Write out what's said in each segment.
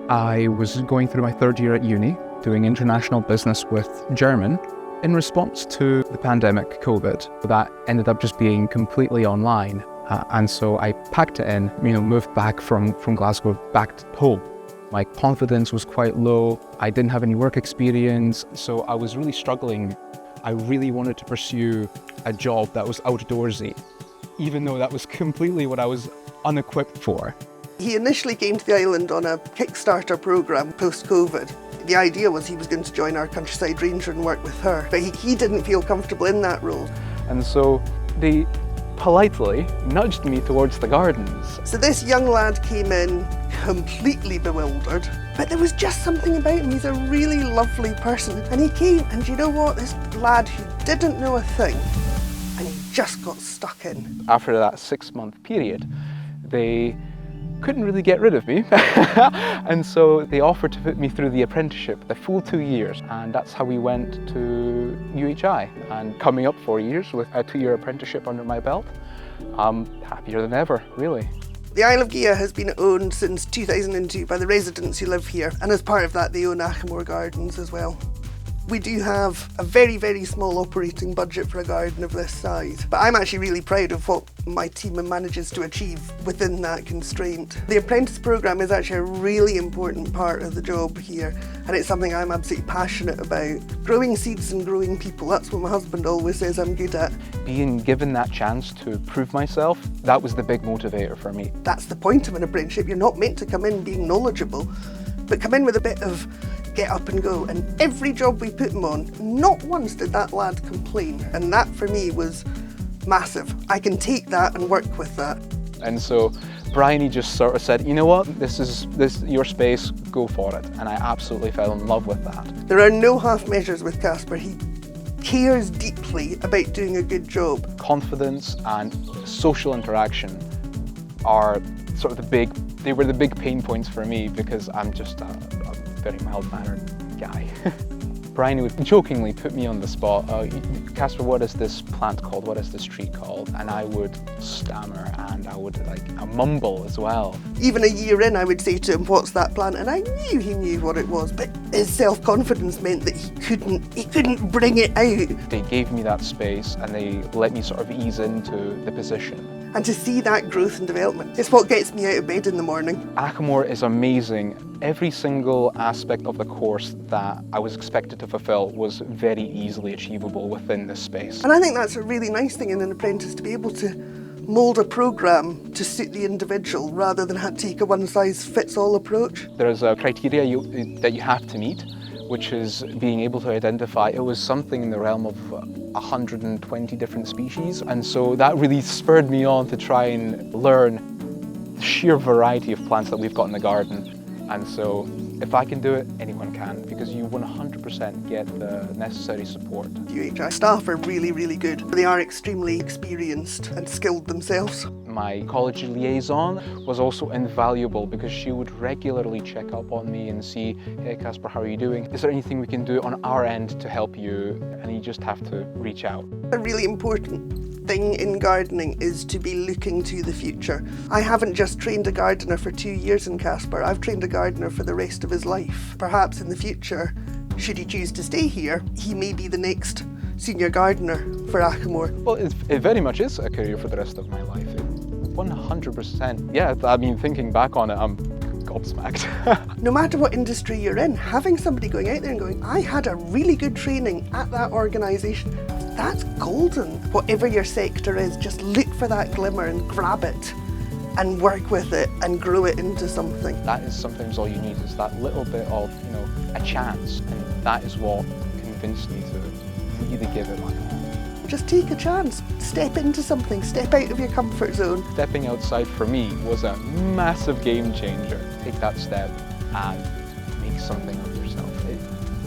I was going through my third year at uni, doing international business with German. In response to the pandemic, COVID, that ended up just being completely online. And so I packed it in, moved back from Glasgow back home. My confidence was quite low. I didn't have any work experience, so I was really struggling. I really wanted to pursue a job that was outdoorsy, even though that was completely what I was unequipped for. He initially came to the island on a Kickstarter programme post-COVID. The idea was he was going to join our countryside ranger and work with her, but he didn't feel comfortable in that role. And so they politely nudged me towards the gardens. So this young lad came in completely bewildered, but there was just something about him. He's a really lovely person. And he came, and you know what? This lad who didn't know a thing, and he just got stuck in. After that 6-month period, they couldn't really get rid of me. And so they offered to put me through the apprenticeship, the full 2 years. And that's how we went to UHI. And coming up 4 years with a 2-year apprenticeship under my belt, I'm happier than ever, really. The Isle of Gigha has been owned since 2002 by the residents who live here. And as part of that, they own Achimore Gardens as well. We do have a very, very small operating budget for a garden of this size, but I'm actually really proud of what my team manages to achieve within that constraint. The Apprentice programme is actually a really important part of the job here, and it's something I'm absolutely passionate about. Growing seeds and growing people, that's what my husband always says I'm good at. Being given that chance to prove myself, that was the big motivator for me. That's the point of an apprenticeship. You're not meant to come in being knowledgeable, but come in with a bit of get up and go. And every job we put him on, not once did that lad complain. And that for me was massive. I can take that and work with that. And so Bryony just sort of said, you know what, this is your space, go for it. And I absolutely fell in love with that. There are no half measures with Kacper. He cares deeply about doing a good job. Confidence and social interaction are sort of they were the big pain points for me, because I'm just a very mild-mannered guy. Bryony would jokingly put me on the spot. Kacper, what is this plant called? What is this tree called? And I would stammer, and I would mumble as well. Even a year in, I would say to him, what's that plant? And I knew he knew what it was, but his self-confidence meant that he couldn't bring it out. They gave me that space, and they let me sort of ease into the position. And to see that growth and development, it's what gets me out of bed in the morning. Achimore is amazing. Every single aspect of the course that I was expected to fulfill was very easily achievable within this space. And I think that's a really nice thing in an apprentice, to be able to mould a programme to suit the individual rather than take a one-size-fits-all approach. There's a criteria that you have to meet, which is being able to identify. It was something in the realm of 120 different species, and so that really spurred me on to try and learn the sheer variety of plants that we've got in the garden. And so if I can do it, anyone can, because you 100% get the necessary support. UHI staff are really, really good. They are extremely experienced and skilled themselves. My college liaison was also invaluable, because she would regularly check up on me and see, hey Kacper, how are you doing? Is there anything we can do on our end to help you? And you just have to reach out. A really important thing in gardening is to be looking to the future. I haven't just trained a gardener for 2 years in Kacper, I've trained a gardener for the rest of his life. Perhaps in the future, should he choose to stay here, he may be the next senior gardener for Achimore. Well, it very much is a career for the rest of my life. 100%. Yeah, I mean, thinking back on it, I'm gobsmacked. No matter what industry you're in, having somebody going out there and going, I had a really good training at that organisation, that's golden. Whatever your sector is, just look for that glimmer and grab it and work with it and grow it into something. That is sometimes all you need, is that little bit of, a chance, and that is what convinced me to really give it my all. Just take a chance, step into something, step out of your comfort zone. Stepping outside for me was a massive game changer. Take that step and make something of yourself.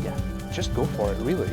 Yeah, just go for it, really.